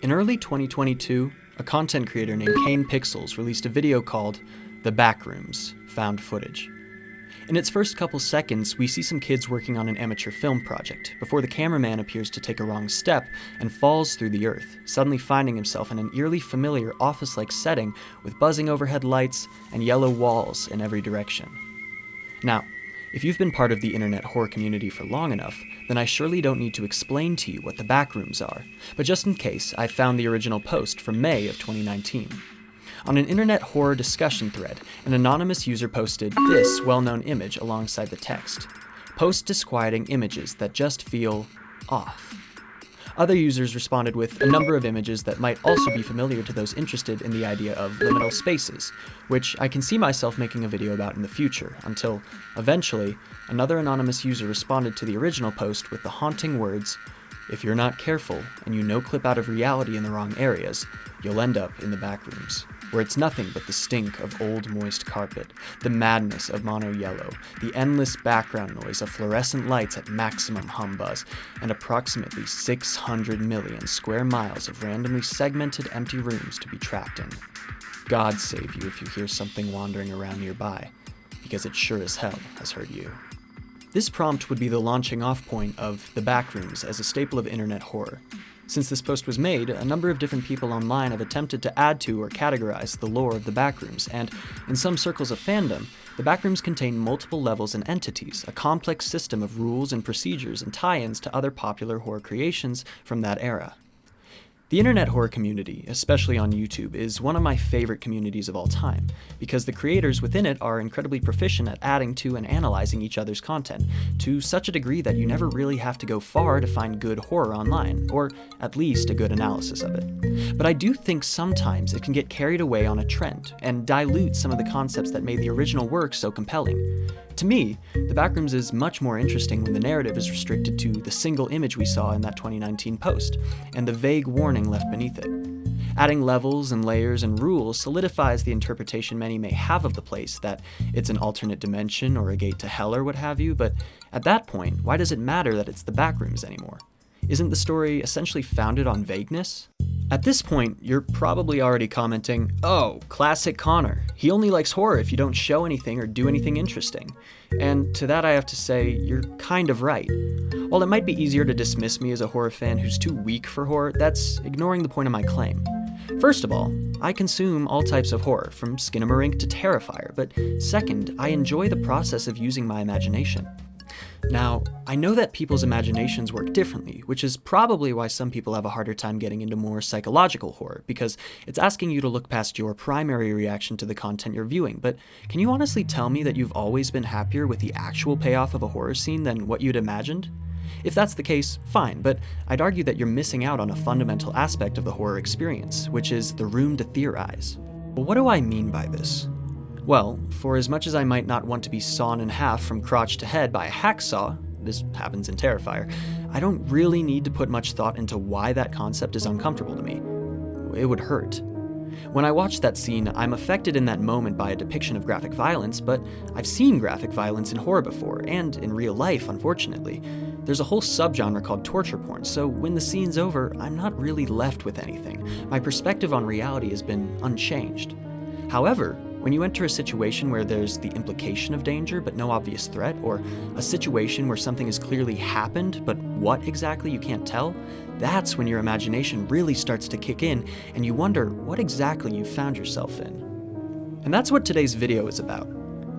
In early 2022, a content creator named Kane Pixels released a video called The Backrooms, Found Footage. In its first couple seconds, we see some kids working on an amateur film project, before the cameraman appears to take a wrong step and falls through the earth, suddenly finding himself in an eerily familiar office-like setting with buzzing overhead lights and yellow walls in every direction. Now, if you've been part of the internet horror community for long enough, then I surely don't need to explain to you what the backrooms are, but just in case, I found the original post from May of 2019. On an internet horror discussion thread, an anonymous user posted this well-known image alongside the text. Post disquieting images that just feel off. Other users responded with a number of images that might also be familiar to those interested in the idea of liminal spaces, which I can see myself making a video about in the future, until, eventually, another anonymous user responded to the original post with the haunting words, "If you're not careful, and you no-clip out of reality in the wrong areas, you'll end up in the backrooms, where it's nothing but the stink of old moist carpet, the madness of mono yellow, the endless background noise of fluorescent lights at maximum hum buzz, and approximately 600 million square miles of randomly segmented empty rooms to be trapped in. God save you if you hear something wandering around nearby, because it sure as hell has heard you." This prompt would be the launching off point of the backrooms as a staple of internet horror. Since this post was made, a number of different people online have attempted to add to or categorize the lore of the backrooms, and in some circles of fandom, the backrooms contain multiple levels and entities, a complex system of rules and procedures and tie-ins to other popular horror creations from that era. The internet horror community, especially on YouTube, is one of my favorite communities of all time, because the creators within it are incredibly proficient at adding to and analyzing each other's content, to such a degree that you never really have to go far to find good horror online, or at least a good analysis of it. But I do think sometimes it can get carried away on a trend, and dilute some of the concepts that made the original work so compelling. To me, the backrooms is much more interesting when the narrative is restricted to the single image we saw in that 2019 post, and the vague warning left beneath it. Adding levels and layers and rules solidifies the interpretation many may have of the place, that it's an alternate dimension or a gate to hell or what have you, but at that point, why does it matter that it's the backrooms anymore? Isn't the story essentially founded on vagueness? At this point, you're probably already commenting, "Oh, classic Connor. He only likes horror if you don't show anything or do anything interesting." And to that I have to say, you're kind of right. While it might be easier to dismiss me as a horror fan who's too weak for horror, that's ignoring the point of my claim. First of all, I consume all types of horror, from Skinamarink to Terrifier, but second, I enjoy the process of using my imagination. Now, I know that people's imaginations work differently, which is probably why some people have a harder time getting into more psychological horror, because it's asking you to look past your primary reaction to the content you're viewing. But can you honestly tell me that you've always been happier with the actual payoff of a horror scene than what you'd imagined? If that's the case, fine, but I'd argue that you're missing out on a fundamental aspect of the horror experience, which is the room to theorize. Well, what do I mean by this? Well, for as much as I might not want to be sawn in half from crotch to head by a hacksaw, this happens in Terrifier, I don't really need to put much thought into why that concept is uncomfortable to me. It would hurt. When I watch that scene, I'm affected in that moment by a depiction of graphic violence, but I've seen graphic violence in horror before, and in real life, unfortunately. There's a whole subgenre called torture porn, so when the scene's over, I'm not really left with anything. My perspective on reality has been unchanged. However, when you enter a situation where there's the implication of danger but no obvious threat, or a situation where something has clearly happened but what exactly you can't tell, that's when your imagination really starts to kick in and you wonder what exactly you found yourself in. And that's what today's video is about.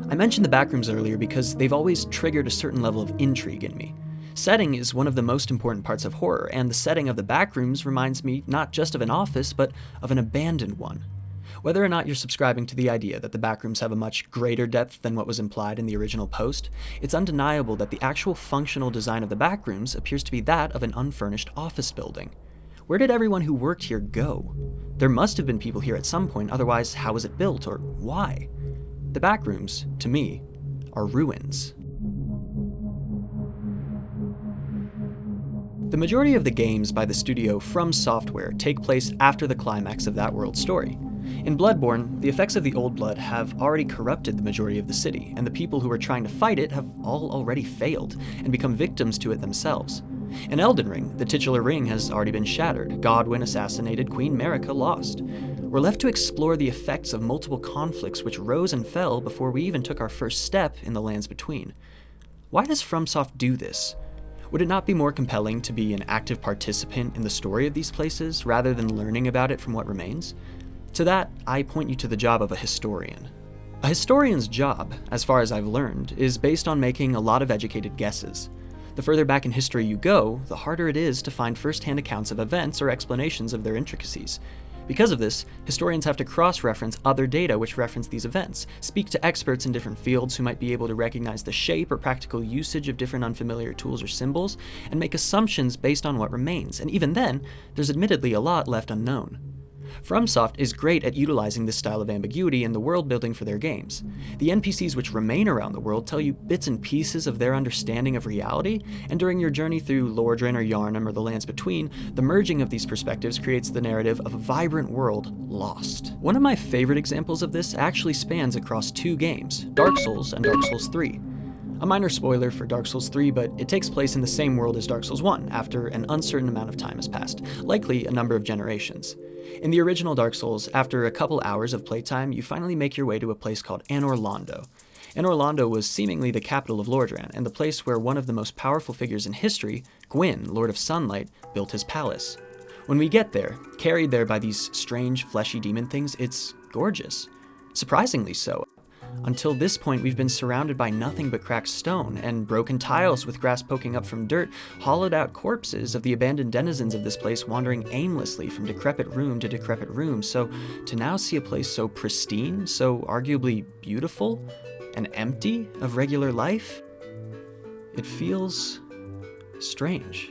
I mentioned the backrooms earlier because they've always triggered a certain level of intrigue in me. Setting is one of the most important parts of horror, and the setting of the backrooms reminds me not just of an office but of an abandoned one. Whether or not you're subscribing to the idea that the backrooms have a much greater depth than what was implied in the original post, it's undeniable that the actual functional design of the backrooms appears to be that of an unfurnished office building. Where did everyone who worked here go? There must have been people here at some point, otherwise how was it built, or why? The backrooms, to me, are ruins. The majority of the games by the studio From Software take place after the climax of that world's story. In Bloodborne, the effects of the Old Blood have already corrupted the majority of the city, and the people who are trying to fight it have all already failed and become victims to it themselves. In Elden Ring, the titular ring has already been shattered, Godwyn assassinated, Queen Marika lost. We're left to explore the effects of multiple conflicts which rose and fell before we even took our first step in the lands between. Why does FromSoft do this? Would it not be more compelling to be an active participant in the story of these places, rather than learning about it from what remains? To that, I point you to the job of a historian. A historian's job, as far as I've learned, is based on making a lot of educated guesses. The further back in history you go, the harder it is to find first-hand accounts of events or explanations of their intricacies. Because of this, historians have to cross-reference other data which reference these events, speak to experts in different fields who might be able to recognize the shape or practical usage of different unfamiliar tools or symbols, and make assumptions based on what remains, and even then, there's admittedly a lot left unknown. FromSoft is great at utilizing this style of ambiguity in the world building for their games. The NPCs which remain around the world tell you bits and pieces of their understanding of reality, and during your journey through Lordran or Yharnam or the lands between, the merging of these perspectives creates the narrative of a vibrant world lost. One of my favorite examples of this actually spans across two games, Dark Souls and Dark Souls 3. A minor spoiler for Dark Souls 3, but it takes place in the same world as Dark Souls 1 after an uncertain amount of time has passed, likely a number of generations. In the original Dark Souls, after a couple hours of playtime, you finally make your way to a place called Anor Londo. Anor Londo was seemingly the capital of Lordran, and the place where one of the most powerful figures in history, Gwyn, Lord of Sunlight, built his palace. When we get there, carried there by these strange, fleshy demon things, it's gorgeous. Surprisingly so. Until this point, we've been surrounded by nothing but cracked stone and broken tiles with grass poking up from dirt, hollowed out corpses of the abandoned denizens of this place wandering aimlessly from decrepit room to decrepit room. So to now see a place so pristine, so arguably beautiful, and empty of regular life, it feels strange.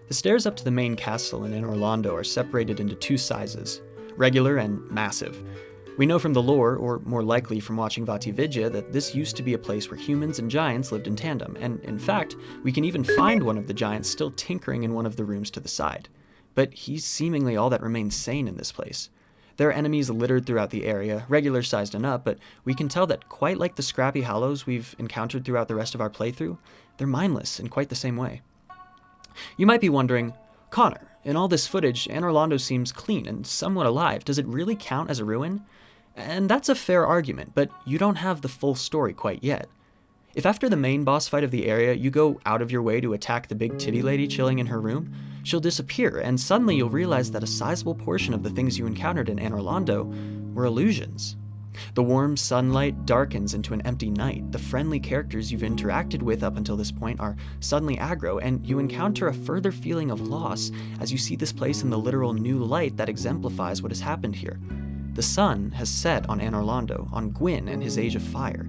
The stairs up to the main castle in Anor Londo are separated into two sizes, regular and massive. We know from the lore, or more likely from watching Vatividya, that this used to be a place where humans and giants lived in tandem, and in fact, we can even find one of the giants still tinkering in one of the rooms to the side. But he's seemingly all that remains sane in this place. There are enemies littered throughout the area, regular sized and up, but we can tell that quite like the scrappy hollows we've encountered throughout the rest of our playthrough, they're mindless in quite the same way. You might be wondering, Connor, in all this footage, Anor Londo seems clean and somewhat alive. Does it really count as a ruin? And that's a fair argument, but you don't have the full story quite yet. If after the main boss fight of the area, you go out of your way to attack the big titty lady chilling in her room, she'll disappear, and suddenly you'll realize that a sizable portion of the things you encountered in Anor Londo were illusions. The warm sunlight darkens into an empty night, the friendly characters you've interacted with up until this point are suddenly aggro, and you encounter a further feeling of loss as you see this place in the literal new light that exemplifies what has happened here. The sun has set on Anor Londo, on Gwyn and his Age of Fire.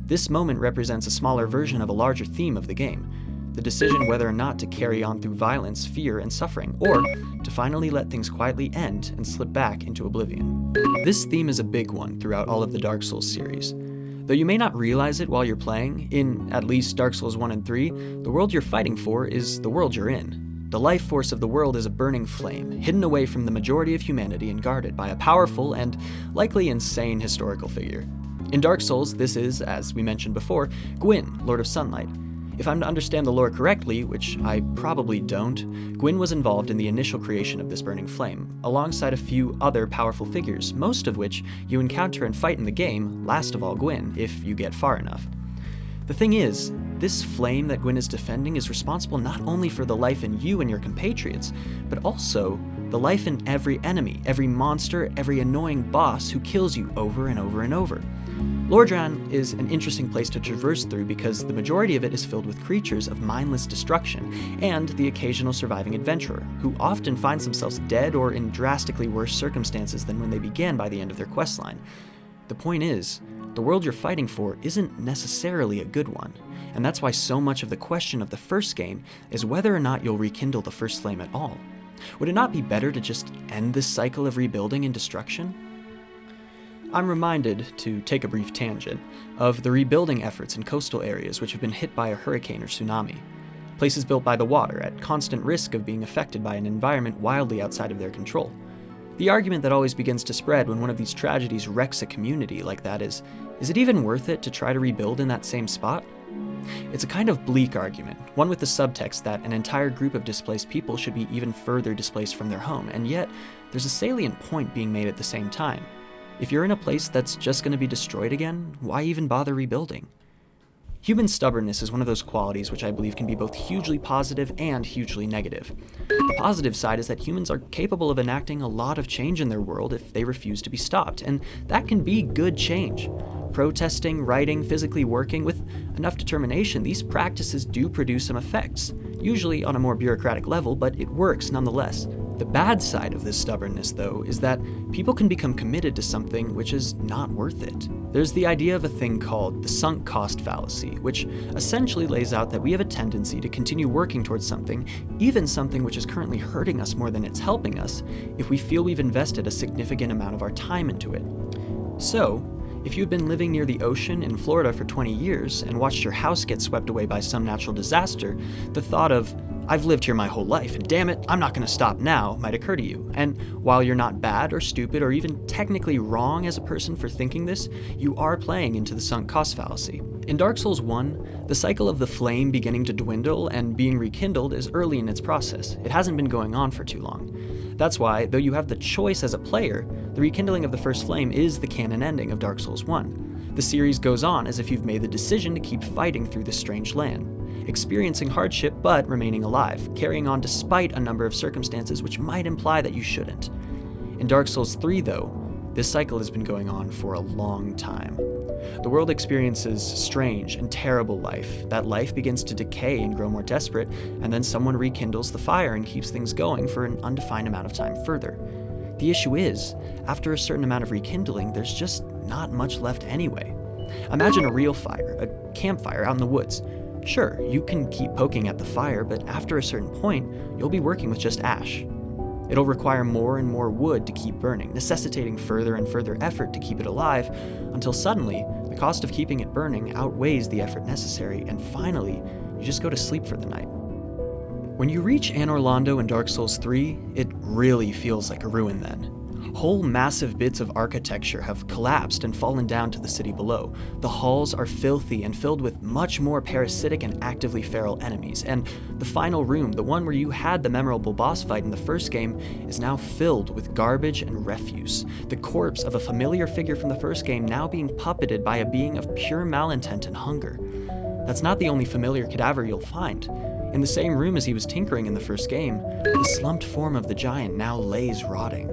This moment represents a smaller version of a larger theme of the game, the decision whether or not to carry on through violence, fear, and suffering, or to finally let things quietly end and slip back into oblivion. This theme is a big one throughout all of the Dark Souls series. Though you may not realize it while you're playing, in at least Dark Souls 1 and 3, the world you're fighting for is the world you're in. The life force of the world is a burning flame, hidden away from the majority of humanity and guarded by a powerful and likely insane historical figure. In Dark Souls, this is, as we mentioned before, Gwyn, Lord of Sunlight. If I'm to understand the lore correctly, which I probably don't, Gwyn was involved in the initial creation of this burning flame, alongside a few other powerful figures, most of which you encounter and fight in the game, last of all Gwyn, if you get far enough. The thing is, this flame that Gwyn is defending is responsible not only for the life in you and your compatriots, but also the life in every enemy, every monster, every annoying boss who kills you over and over and over. Lordran is an interesting place to traverse through because the majority of it is filled with creatures of mindless destruction and the occasional surviving adventurer, who often finds themselves dead or in drastically worse circumstances than when they began by the end of their questline. The point is, the world you're fighting for isn't necessarily a good one, and that's why so much of the question of the first game is whether or not you'll rekindle the first flame at all. Would it not be better to just end this cycle of rebuilding and destruction? I'm reminded, to take a brief tangent, of the rebuilding efforts in coastal areas which have been hit by a hurricane or tsunami. Places built by the water, at constant risk of being affected by an environment wildly outside of their control. The argument that always begins to spread when one of these tragedies wrecks a community like that is it even worth it to try to rebuild in that same spot? It's a kind of bleak argument, one with the subtext that an entire group of displaced people should be even further displaced from their home, and yet there's a salient point being made at the same time. If you're in a place that's just going to be destroyed again, why even bother rebuilding? Human stubbornness is one of those qualities which I believe can be both hugely positive and hugely negative. The positive side is that humans are capable of enacting a lot of change in their world if they refuse to be stopped, and that can be good change. Protesting, writing, physically working, with enough determination, these practices do produce some effects, usually on a more bureaucratic level, but it works nonetheless. The bad side of this stubbornness, though, is that people can become committed to something which is not worth it. There's the idea of a thing called the sunk cost fallacy, which essentially lays out that we have a tendency to continue working towards something, even something which is currently hurting us more than it's helping us, if we feel we've invested a significant amount of our time into it. So, if you've been living near the ocean in Florida for 20 years and watched your house get swept away by some natural disaster, the thought of, "I've lived here my whole life, and damn it, I'm not going to stop now," might occur to you. And while you're not bad or stupid or even technically wrong as a person for thinking this, you are playing into the sunk cost fallacy. In Dark Souls 1, the cycle of the flame beginning to dwindle and being rekindled is early in its process. It hasn't been going on for too long. That's why, though you have the choice as a player, the rekindling of the first flame is the canon ending of Dark Souls 1. The series goes on as if you've made the decision to keep fighting through this strange land, experiencing hardship but remaining alive, carrying on despite a number of circumstances which might imply that you shouldn't. In Dark Souls 3, though, this cycle has been going on for a long time. The world experiences strange and terrible life. That life begins to decay and grow more desperate, and then someone rekindles the fire and keeps things going for an undefined amount of time further. The issue is, after a certain amount of rekindling, there's just not much left anyway. Imagine a real fire, a campfire out in the woods. Sure, you can keep poking at the fire, but after a certain point, you'll be working with just ash. It'll require more and more wood to keep burning, necessitating further and further effort to keep it alive, until suddenly, the cost of keeping it burning outweighs the effort necessary, and finally, you just go to sleep for the night. When you reach Anor Londo in Dark Souls 3, it really feels like a ruin then. Whole massive bits of architecture have collapsed and fallen down to the city below. The halls are filthy and filled with much more parasitic and actively feral enemies, and the final room, the one where you had the memorable boss fight in the first game, is now filled with garbage and refuse. The corpse of a familiar figure from the first game now being puppeted by a being of pure malintent and hunger. That's not the only familiar cadaver you'll find. In the same room as he was tinkering in the first game, the slumped form of the giant now lays rotting.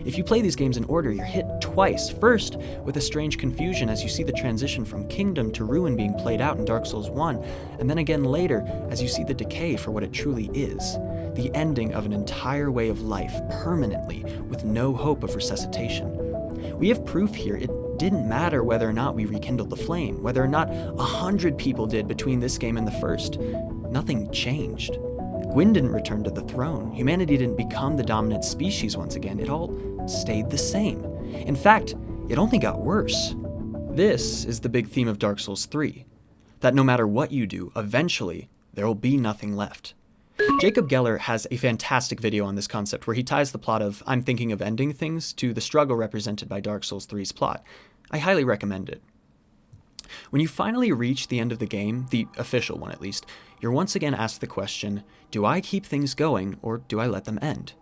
If you play these games in order, you're hit twice. First, with a strange confusion as you see the transition from kingdom to ruin being played out in Dark Souls 1, and then again later as you see the decay for what it truly is, the ending of an entire way of life permanently with no hope of resuscitation. We have proof here it didn't matter whether or not we rekindled the flame, whether or not 100 people did between this game and the first. Nothing changed. Gwyn didn't return to the throne. Humanity didn't become the dominant species once again. It all stayed the same. In fact, it only got worse. This is the big theme of Dark Souls 3, that no matter what you do, eventually, there will be nothing left. Jacob Geller has a fantastic video on this concept where he ties the plot of I'm thinking of ending things to the struggle represented by Dark Souls 3's plot. I highly recommend it. When you finally reach the end of the game, the official one at least, you're once again asked the question, do I keep things going or do I let them end?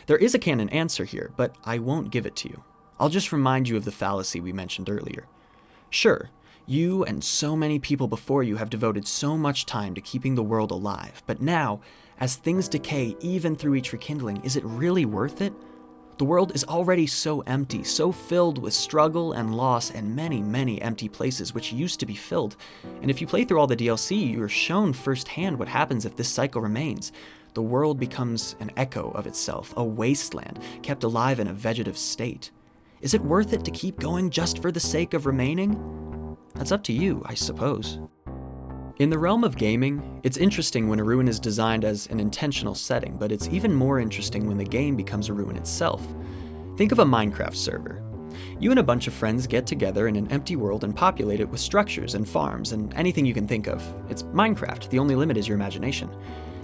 There is a canon answer here, but I won't give it to you. I'll just remind you of the fallacy we mentioned earlier. Sure, you and so many people before you have devoted so much time to keeping the world alive, but now, as things decay even through each rekindling, is it really worth it? The world is already so empty, so filled with struggle and loss and many, many empty places which used to be filled. And if you play through all the DLC, you're shown firsthand what happens if this cycle remains. The world becomes an echo of itself, a wasteland, kept alive in a vegetative state. Is it worth it to keep going just for the sake of remaining? That's up to you, I suppose. In the realm of gaming, it's interesting when a ruin is designed as an intentional setting, but it's even more interesting when the game becomes a ruin itself. Think of a Minecraft server. You and a bunch of friends get together in an empty world and populate it with structures and farms and anything you can think of. It's Minecraft, the only limit is your imagination.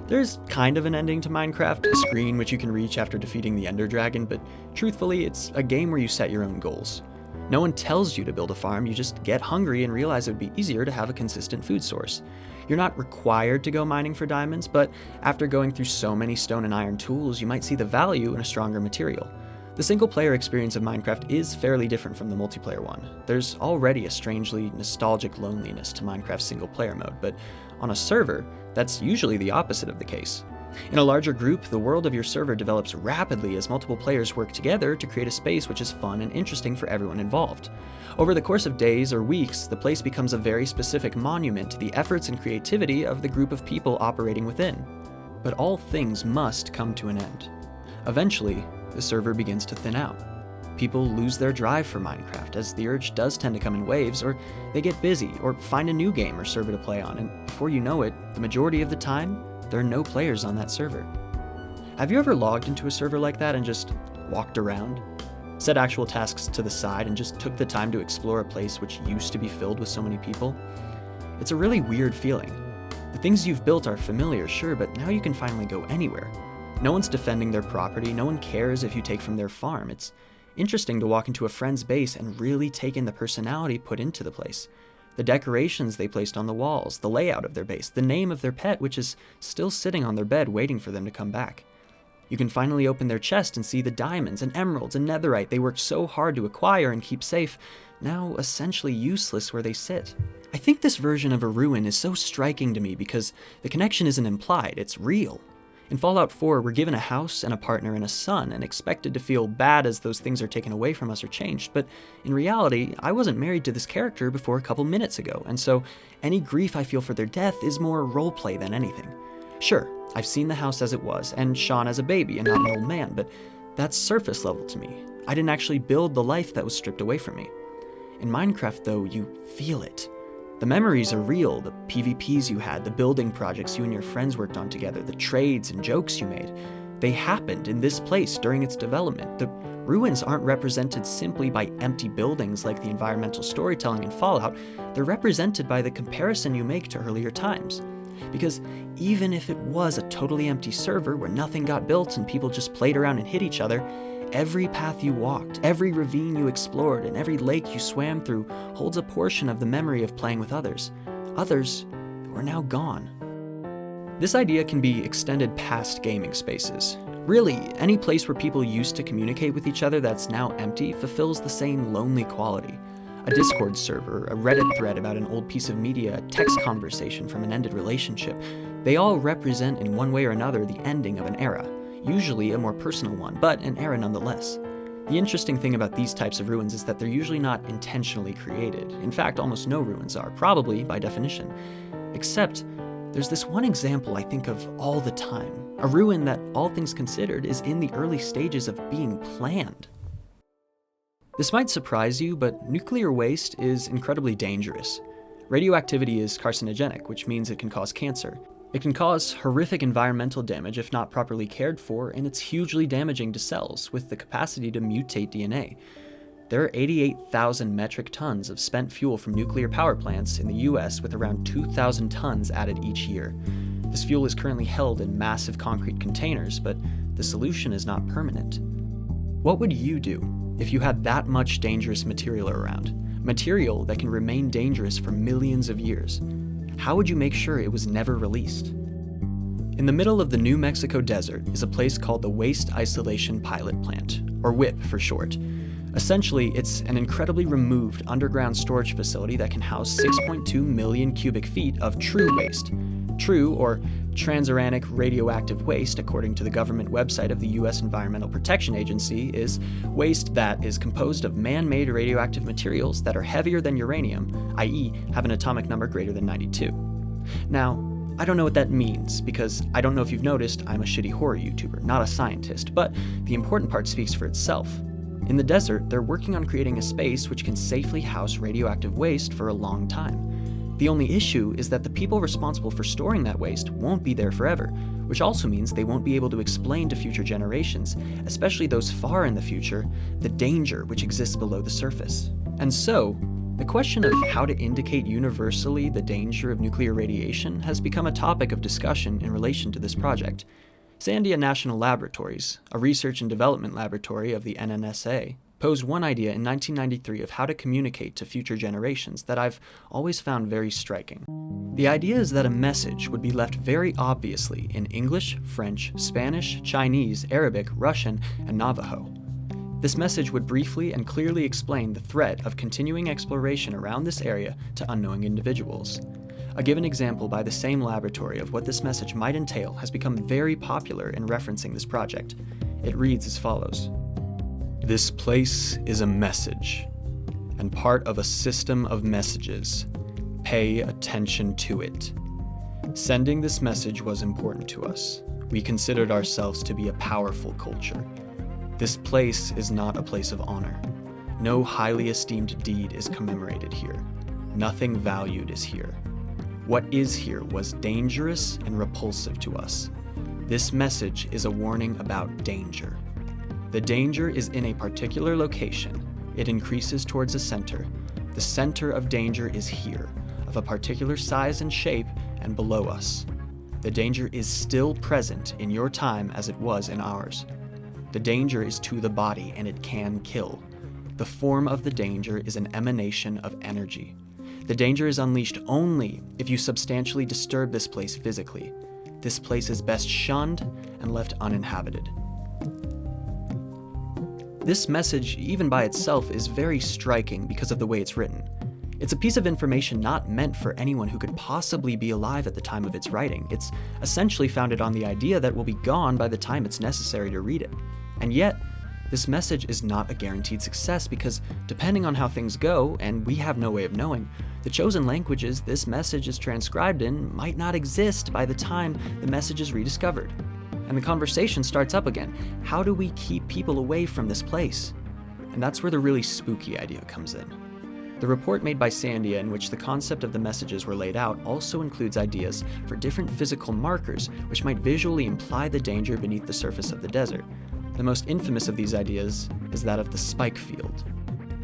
There's kind of an ending to Minecraft, a screen which you can reach after defeating the Ender Dragon, but truthfully, it's a game where you set your own goals. No one tells you to build a farm, you just get hungry and realize it would be easier to have a consistent food source. You're not required to go mining for diamonds, but after going through so many stone and iron tools, you might see the value in a stronger material. The single-player experience of Minecraft is fairly different from the multiplayer one. There's already a strangely nostalgic loneliness to Minecraft's single-player mode, but on a server, that's usually the opposite of the case. In a larger group, the world of your server develops rapidly as multiple players work together to create a space which is fun and interesting for everyone involved. Over the course of days or weeks, the place becomes a very specific monument to the efforts and creativity of the group of people operating within. But all things must come to an end. Eventually, the server begins to thin out. People lose their drive for Minecraft, as the urge does tend to come in waves, or they get busy, or find a new game or server to play on, and before you know it, the majority of the time, there are no players on that server. Have you ever logged into a server like that and just walked around? Set actual tasks to the side and just took the time to explore a place which used to be filled with so many people? It's a really weird feeling. The things you've built are familiar, sure, but now you can finally go anywhere. No one's defending their property, no one cares if you take from their farm. It's interesting to walk into a friend's base and really take in the personality put into the place. The decorations they placed on the walls, the layout of their base, the name of their pet, which is still sitting on their bed waiting for them to come back. You can finally open their chest and see the diamonds and emeralds and netherite they worked so hard to acquire and keep safe, now essentially useless where they sit. I think this version of a ruin is so striking to me because the connection isn't implied, it's real. In Fallout 4, we're given a house and a partner and a son and expected to feel bad as those things are taken away from us or changed, but in reality, I wasn't married to this character before a couple minutes ago, and so any grief I feel for their death is more roleplay than anything. Sure, I've seen the house as it was, and Sean as a baby and not an old man, but that's surface level to me. I didn't actually build the life that was stripped away from me. In Minecraft, though, you feel it. The memories are real, the PvPs you had, the building projects you and your friends worked on together, the trades and jokes you made. They happened in this place during its development. The ruins aren't represented simply by empty buildings like the environmental storytelling in Fallout, they're represented by the comparison you make to earlier times. Because even if it was a totally empty server where nothing got built and people just played around and hit each other, every path you walked, every ravine you explored, and every lake you swam through holds a portion of the memory of playing with others. Others who are now gone. This idea can be extended past gaming spaces. Really, any place where people used to communicate with each other that's now empty fulfills the same lonely quality. A Discord server, a Reddit thread about an old piece of media, a text conversation from an ended relationship, they all represent in one way or another the ending of an era. Usually a more personal one, but an era nonetheless. The interesting thing about these types of ruins is that they're usually not intentionally created. In fact, almost no ruins are, probably by definition. Except, there's this one example I think of all the time. A ruin that, all things considered, is in the early stages of being planned. This might surprise you, but nuclear waste is incredibly dangerous. Radioactivity is carcinogenic, which means it can cause cancer. It can cause horrific environmental damage if not properly cared for, and it's hugely damaging to cells, with the capacity to mutate DNA. There are 88,000 metric tons of spent fuel from nuclear power plants in the US, with around 2,000 tons added each year. This fuel is currently held in massive concrete containers, but the solution is not permanent. What would you do if you had that much dangerous material around? Material that can remain dangerous for millions of years. How would you make sure it was never released? In the middle of the New Mexico desert is a place called the Waste Isolation Pilot Plant, or WIP for short. Essentially, it's an incredibly removed underground storage facility that can house 6.2 million cubic feet of true waste. True, or transuranic radioactive waste, according to the government website of the US Environmental Protection Agency, is waste that is composed of man-made radioactive materials that are heavier than uranium, i.e. have an atomic number greater than 92. Now, I don't know what that means, because I don't know if you've noticed I'm a shitty horror YouTuber, not a scientist, but the important part speaks for itself. In the desert, they're working on creating a space which can safely house radioactive waste for a long time. The only issue is that the people responsible for storing that waste won't be there forever, which also means they won't be able to explain to future generations, especially those far in the future, the danger which exists below the surface. And so, the question of how to indicate universally the danger of nuclear radiation has become a topic of discussion in relation to this project. Sandia National Laboratories, a research and development laboratory of the NNSA, posed one idea in 1993 of how to communicate to future generations that I've always found very striking. The idea is that a message would be left very obviously in English, French, Spanish, Chinese, Arabic, Russian, and Navajo. This message would briefly and clearly explain the threat of continuing exploration around this area to unknowing individuals. A given example by the same laboratory of what this message might entail has become very popular in referencing this project. It reads as follows: "This place is a message, and part of a system of messages. Pay attention to it. Sending this message was important to us. We considered ourselves to be a powerful culture. This place is not a place of honor. No highly esteemed deed is commemorated here. Nothing valued is here. What is here was dangerous and repulsive to us. This message is a warning about danger. The danger is in a particular location. It increases towards a center. The center of danger is here, of a particular size and shape, and below us. The danger is still present in your time as it was in ours. The danger is to the body, and it can kill. The form of the danger is an emanation of energy. The danger is unleashed only if you substantially disturb this place physically. This place is best shunned and left uninhabited." This message, even by itself, is very striking because of the way it's written. It's a piece of information not meant for anyone who could possibly be alive at the time of its writing. It's essentially founded on the idea that we'll be gone by the time it's necessary to read it. And yet, this message is not a guaranteed success because, depending on how things go, and we have no way of knowing, the chosen languages this message is transcribed in might not exist by the time the message is rediscovered. And the conversation starts up again. How do we keep people away from this place? And that's where the really spooky idea comes in. The report made by Sandia, in which the concept of the messages were laid out, also includes ideas for different physical markers which might visually imply the danger beneath the surface of the desert. The most infamous of these ideas is that of the spike field.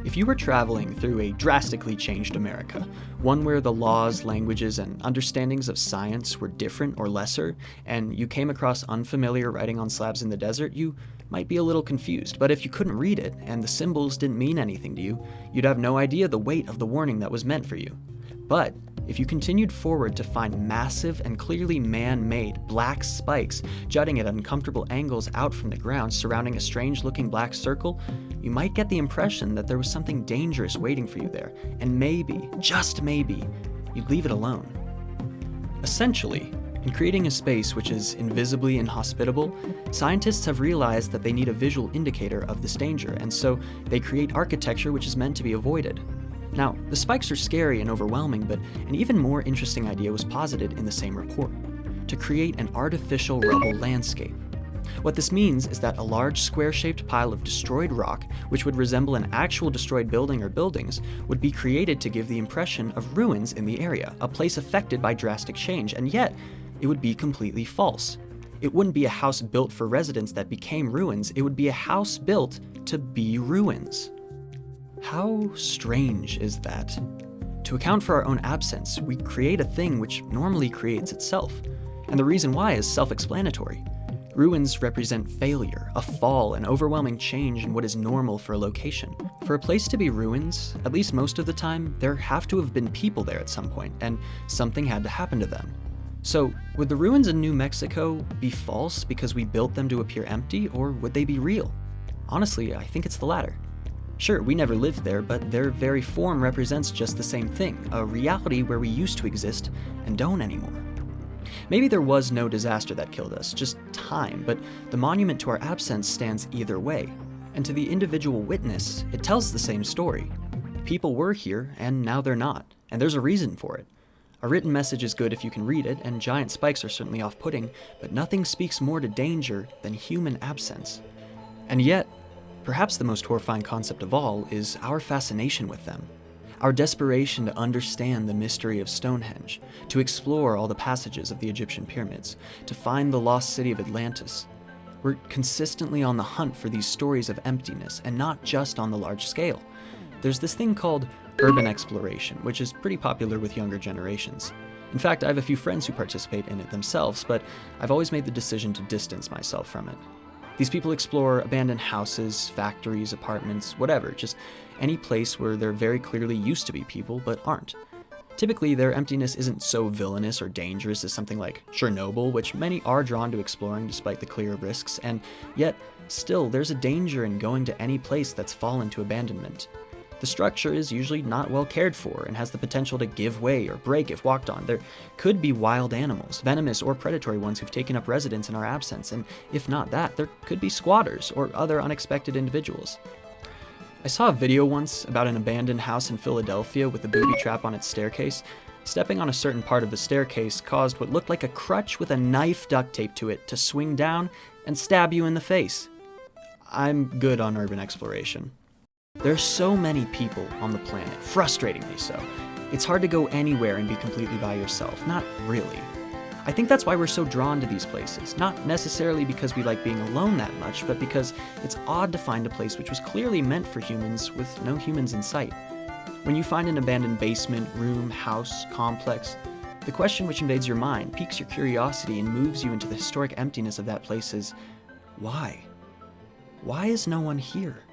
If you were traveling through a drastically changed America, one where the laws, languages, and understandings of science were different or lesser, and you came across unfamiliar writing on slabs in the desert, you might be a little confused. But if you couldn't read it, and the symbols didn't mean anything to you, you'd have no idea the weight of the warning that was meant for you. But if you continued forward to find massive and clearly man-made black spikes jutting at uncomfortable angles out from the ground surrounding a strange-looking black circle, you might get the impression that there was something dangerous waiting for you there, and maybe, just maybe, you'd leave it alone. Essentially, in creating a space which is invisibly inhospitable, scientists have realized that they need a visual indicator of this danger, and so they create architecture which is meant to be avoided. Now, the spikes are scary and overwhelming, but an even more interesting idea was posited in the same report: to create an artificial rubble landscape. What this means is that a large square-shaped pile of destroyed rock, which would resemble an actual destroyed building or buildings, would be created to give the impression of ruins in the area, a place affected by drastic change, and yet it would be completely false. It wouldn't be a house built for residents that became ruins, it would be a house built to be ruins. How strange is that? To account for our own absence, we create a thing which normally creates itself. And the reason why is self-explanatory. Ruins represent failure, a fall, an overwhelming change in what is normal for a location. For a place to be ruins, at least most of the time, there have to have been people there at some point, and something had to happen to them. So, would the ruins in New Mexico be false because we built them to appear empty, or would they be real? Honestly, I think it's the latter. Sure, we never lived there, but their very form represents just the same thing, a reality where we used to exist and don't anymore. Maybe there was no disaster that killed us, just time, but the monument to our absence stands either way. And to the individual witness, it tells the same story. People were here, and now they're not, and there's a reason for it. A written message is good if you can read it, and giant spikes are certainly off-putting, but nothing speaks more to danger than human absence. And yet, perhaps the most horrifying concept of all is our fascination with them. Our desperation to understand the mystery of Stonehenge, to explore all the passages of the Egyptian pyramids, to find the lost city of Atlantis. We're consistently on the hunt for these stories of emptiness, and not just on the large scale. There's this thing called urban exploration, which is pretty popular with younger generations. In fact, I have a few friends who participate in it themselves, but I've always made the decision to distance myself from it. These people explore abandoned houses, factories, apartments, whatever, just any place where there very clearly used to be people but aren't. Typically, their emptiness isn't so villainous or dangerous as something like Chernobyl, which many are drawn to exploring despite the clear risks, and yet, still, there's a danger in going to any place that's fallen to abandonment. The structure is usually not well cared for and has the potential to give way or break if walked on. There could be wild animals, venomous or predatory ones who've taken up residence in our absence, and if not that, there could be squatters or other unexpected individuals. I saw a video once about an abandoned house in Philadelphia with a booby trap on its staircase. Stepping on a certain part of the staircase caused what looked like a crutch with a knife duct taped to it to swing down and stab you in the face. I'm good on urban exploration. There's so many people on the planet, frustratingly so. It's hard to go anywhere and be completely by yourself. Not really. I think that's why we're so drawn to these places. Not necessarily because we like being alone that much, but because it's odd to find a place which was clearly meant for humans with no humans in sight. When you find an abandoned basement, room, house, complex, the question which invades your mind, piques your curiosity, and moves you into the historic emptiness of that place is, why? Why is no one here?